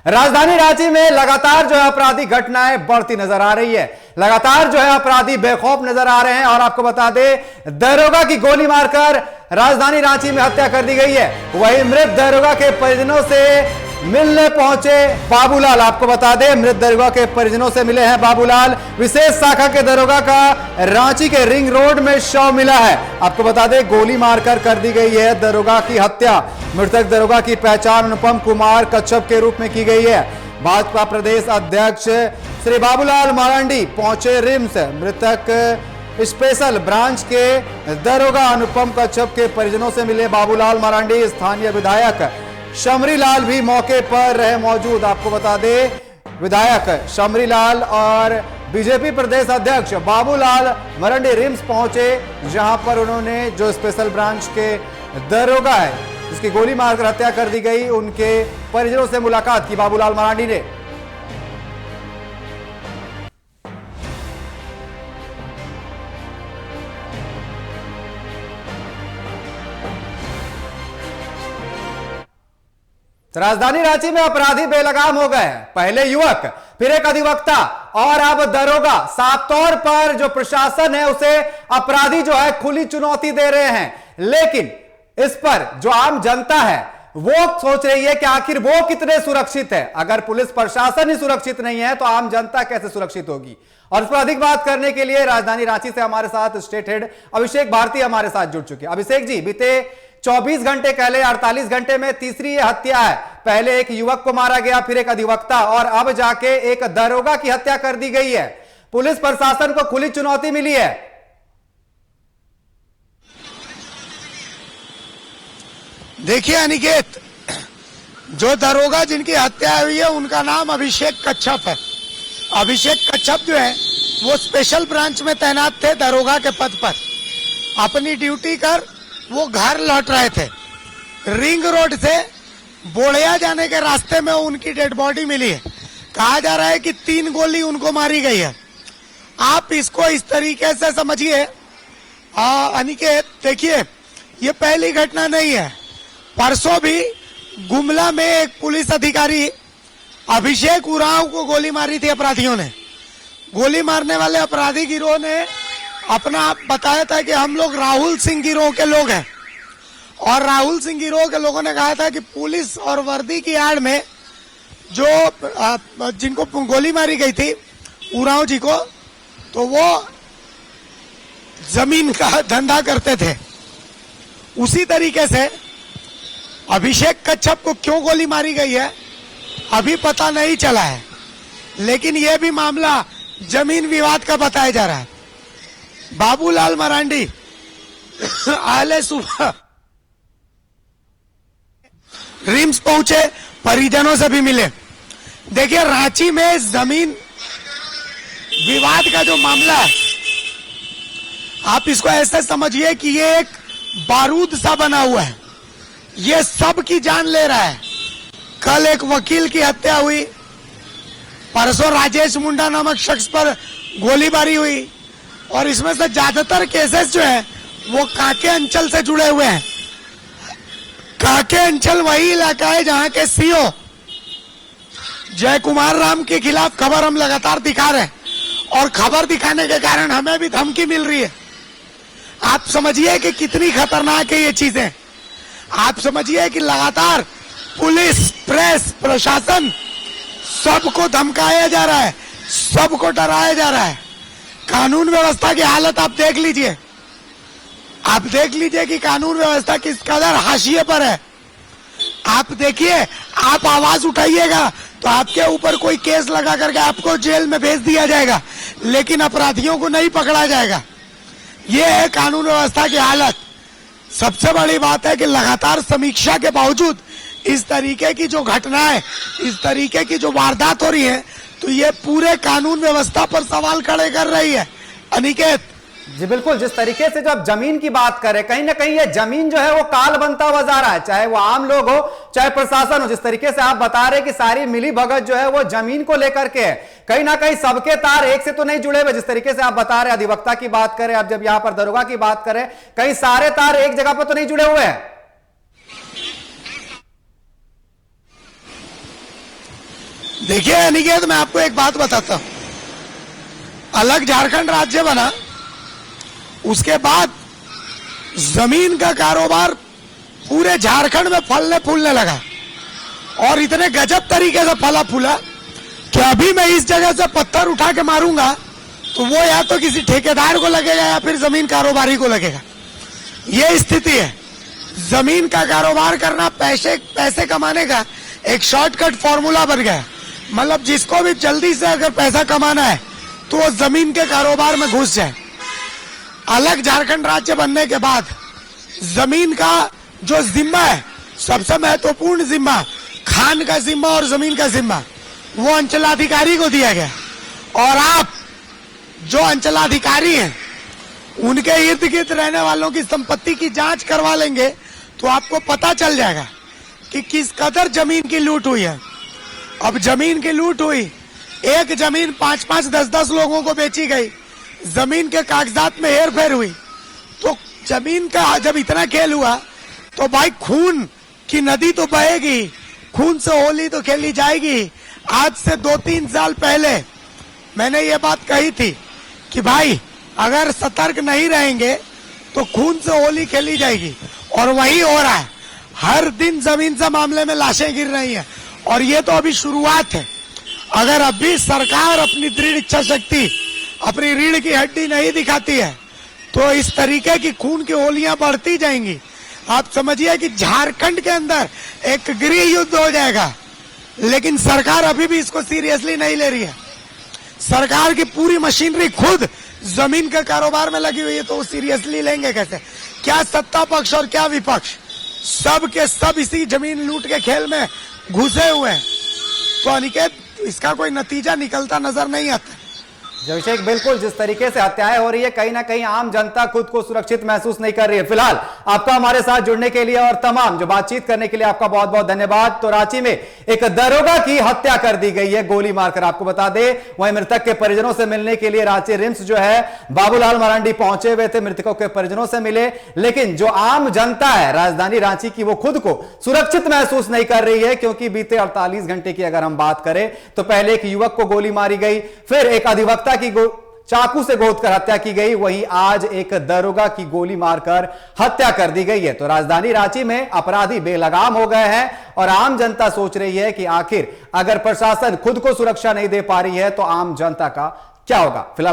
राजधानी रांची में लगातार जो है आपराधिक घटनाएं बढ़ती नजर आ रही है। लगातार जो है अपराधी बेखौफ नजर आ रहे हैं। और आपको बता दें, दरोगा की गोली मारकर राजधानी रांची में हत्या कर दी गई है। वही मृत दरोगा के परिजनों से मिलने पहुंचे बाबूलाल। आपको बता दें, मृत दरोगा के परिजनों से मिले हैं बाबूलाल। विशेष शाखा के दरोगा का रांची के रिंग रोड में शव मिला है। आपको बता दें, गोली मारकर कर दी गई है दरोगा की हत्या। मृतक दरोगा की पहचान अनुपम कुमार कच्छप के रूप में की गई है। भाजपा प्रदेश अध्यक्ष श्री बाबूलाल मरांडी पहुंचे रिम्स। मृतक स्पेशल ब्रांच के दरोगा अनुपम कच्छप के परिजनों से मिले बाबूलाल मरांडी। स्थानीय विधायक शमरी लाल भी मौके पर रहे मौजूद। आपको बता दें, विधायक शमरी लाल और बीजेपी प्रदेश अध्यक्ष बाबूलाल मरांडी रिम्स पहुंचे, जहां पर उन्होंने जो स्पेशल ब्रांच के दरोगा है जिसकी गोली मारकर हत्या कर दी गई, उनके परिजनों से मुलाकात की बाबूलाल मरांडी ने। राजधानी रांची में अपराधी बेलगाम हो गए। पहले युवक, फिर एक अधिवक्ता और अब दरोगा। साफ तौर पर जो प्रशासन है उसे अपराधी जो है खुली चुनौती दे रहे हैं। लेकिन इस पर जो आम जनता है वो सोच रही है कि आखिर वो कितने सुरक्षित है। अगर पुलिस प्रशासन ही सुरक्षित नहीं है तो आम जनता कैसे सुरक्षित होगी। और इस पर अधिक बात करने के लिए राजधानी रांची से हमारे साथ स्टेट हेड अभिषेक भारती हमारे साथ जुड़ चुके हैं। अभिषेक जी, बीते 24 घंटे पहले 48 घंटे में तीसरी हत्या है। पहले एक युवक को मारा गया, फिर एक अधिवक्ता और अब जाके एक दरोगा की हत्या कर दी गई है। पुलिस प्रशासन को खुली चुनौती मिली है। देखिए अनिकेत, जो दरोगा जिनकी हत्या हुई है उनका नाम अभिषेक कच्छप है। अभिषेक कच्छप जो है वो स्पेशल ब्रांच में तैनात थे दरोगा के पद पर। अपनी ड्यूटी कर वो घर लौट रहे थे। रिंग रोड से बोड़िया जाने के रास्ते में उनकी डेड बॉडी मिली है। कहा जा रहा है कि 3 गोली उनको मारी गई है। आप इसको इस तरीके से समझिए अनिकेत, देखिए ये पहली घटना नहीं है। परसों भी गुमला में एक पुलिस अधिकारी अभिषेक उरांव को गोली मारी थी अपराधियों ने। गोली मारने वाले अपराधी गिरोह ने अपना आप बताया था कि हम लोग राहुल सिंह गिरोह के लोग हैं। और राहुल सिंह गिरोह के लोगों ने कहा था कि पुलिस और वर्दी की आड़ में जो जिनको गोली मारी गई थी उरांव जी को, तो वो जमीन का धंधा करते थे। उसी तरीके से अभिषेक कच्छप को क्यों गोली मारी गई है अभी पता नहीं चला है। लेकिन यह भी मामला जमीन विवाद का बताया जा रहा है। बाबूलाल मरांडी आले सुबह रिम्स पहुंचे, परिजनों से भी मिले। देखिए, रांची में जमीन विवाद का जो मामला है, आप इसको ऐसे समझिए कि ये एक बारूद सा बना हुआ है। ये सब की जान ले रहा है। कल एक वकील की हत्या हुई, परसों राजेश मुंडा नामक शख्स पर गोलीबारी हुई, और इसमें से ज्यादातर केसेस जो है वो कांके अंचल से जुड़े हुए हैं। कांके अंचल वही इलाका है जहां के सीओ जय कुमार राम के खिलाफ खबर हम लगातार दिखा रहे हैं, और खबर दिखाने के कारण हमें भी धमकी मिल रही है। आप समझिए कि कितनी खतरनाक है ये चीजें। आप समझिए कि लगातार पुलिस, प्रेस, प्रशासन सबको धमकाया जा रहा है, सबको डराया जा रहा है। कानून व्यवस्था की हालत आप देख लीजिए। आप देख लीजिए कि कानून व्यवस्था किस कदर हाशिए पर है। आप देखिए, आप आवाज उठाइएगा तो आपके ऊपर कोई केस लगा करके आपको जेल में भेज दिया जाएगा, लेकिन अपराधियों को नहीं पकड़ा जाएगा। ये है कानून व्यवस्था की हालत। सबसे बड़ी बात है कि लगातार समीक्षा के बावजूद इस तरीके की जो घटनाएं, इस तरीके की जो वारदात हो रही है, तो ये पूरे कानून व्यवस्था पर सवाल खड़े कर रही है। अनिकेत जी बिल्कुल, जिस तरीके से जो आप जमीन की बात करें, कहीं ना कहीं ये जमीन जो है वो काल बनता हुआ जा रहा है, चाहे वो आम लोग हो चाहे प्रशासन हो। जिस तरीके से आप बता रहे कि सारी मिली भगत जो है वो जमीन को लेकर के है, कहीं ना कहीं सबके तार एक से तो नहीं जुड़े हुए। जिस तरीके से आप बता रहे अधिवक्ता की बात करें, आप जब यहां पर दरोगा की बात करें, कहीं सारे तार एक जगह पर तो नहीं जुड़े हुए हैं। देखिए अनिकेत, मैं आपको एक बात बताता हूं। अलग झारखंड राज्य बना, उसके बाद जमीन का कारोबार पूरे झारखंड में फलने फूलने लगा और इतने गजब तरीके से फला फूला कि अभी मैं इस जगह से पत्थर उठा के मारूंगा तो वो या तो किसी ठेकेदार को लगेगा या फिर जमीन कारोबारी को लगेगा। ये स्थिति है। जमीन का कारोबार करना पैसे कमाने का एक शॉर्टकट फॉर्मूला बन गया। मतलब जिसको भी जल्दी से अगर पैसा कमाना है तो वो जमीन के कारोबार में घुस जाए। अलग झारखंड राज्य बनने के बाद जमीन का जो जिम्मा है, सबसे महत्वपूर्ण जिम्मा, खान का जिम्मा और जमीन का जिम्मा, वो अंचलाधिकारी को दिया गया। और आप जो अंचलाधिकारी हैं उनके इर्द गिर्द रहने वालों की संपत्ति की जांच करवा लेंगे तो आपको पता चल जाएगा कि किस कदर जमीन की लूट हुई है। अब जमीन की लूट हुई, एक जमीन 5-5, 10-10 लोगों को बेची गई, जमीन के कागजात में हेर फेर हुई, तो जमीन का जब इतना खेल हुआ तो भाई खून की नदी तो बहेगी, खून से होली तो खेली जाएगी। आज से 2-3 साल पहले मैंने ये बात कही थी कि भाई अगर सतर्क नहीं रहेंगे तो खून से होली खेली जाएगी, और वही हो रहा है। हर दिन जमीन से मामले में लाशें गिर रही हैं और ये तो अभी शुरुआत है। अगर अभी सरकार अपनी दृढ़ इच्छा शक्ति, अपनी रीढ़ की हड्डी नहीं दिखाती है तो इस तरीके की खून की होलियां बढ़ती जाएंगी। आप समझिए कि झारखंड के अंदर एक गृह युद्ध हो जाएगा, लेकिन सरकार अभी भी इसको सीरियसली नहीं ले रही है। सरकार की पूरी मशीनरी खुद जमीन के कारोबार में लगी हुई है, तो वो सीरियसली लेंगे कैसे? क्या सत्ता पक्ष और क्या विपक्ष, सब के सब इसी जमीन लूट के खेल में घुसे हुए हैं। तो अनिकेत, इसका कोई नतीजा निकलता नजर नहीं आता। अभिषेक, बिल्कुल जिस तरीके से हत्याएं हो रही है, कहीं ना कहीं आम जनता खुद को सुरक्षित महसूस नहीं कर रही है। फिलहाल आपका हमारे साथ जुड़ने के लिए और तमाम जो बातचीत करने के लिए आपका बहुत बहुत धन्यवाद। तो रांची में एक दरोगा की हत्या कर दी गई है गोली मारकर, आपको बता दें। वहीं मृतक के परिजनों से मिलने के लिए रांची रिम्स जो है बाबूलाल मरांडी पहुंचे हुए थे, मृतकों के परिजनों से मिले। लेकिन जो आम जनता है राजधानी रांची की, वो खुद को सुरक्षित महसूस नहीं कर रही है, क्योंकि बीते 48 घंटे की अगर हम बात करें तो पहले एक युवक को गोली मारी गई, फिर एक अधिवक्ता की चाकू से गोदकर हत्या की गई, वहीं आज एक दरोगा की गोली मारकर हत्या कर दी गई है। तो राजधानी रांची में अपराधी बेलगाम हो गए हैं और आम जनता सोच रही है कि आखिर अगर प्रशासन खुद को सुरक्षा नहीं दे पा रही है तो आम जनता का क्या होगा। फिलहाल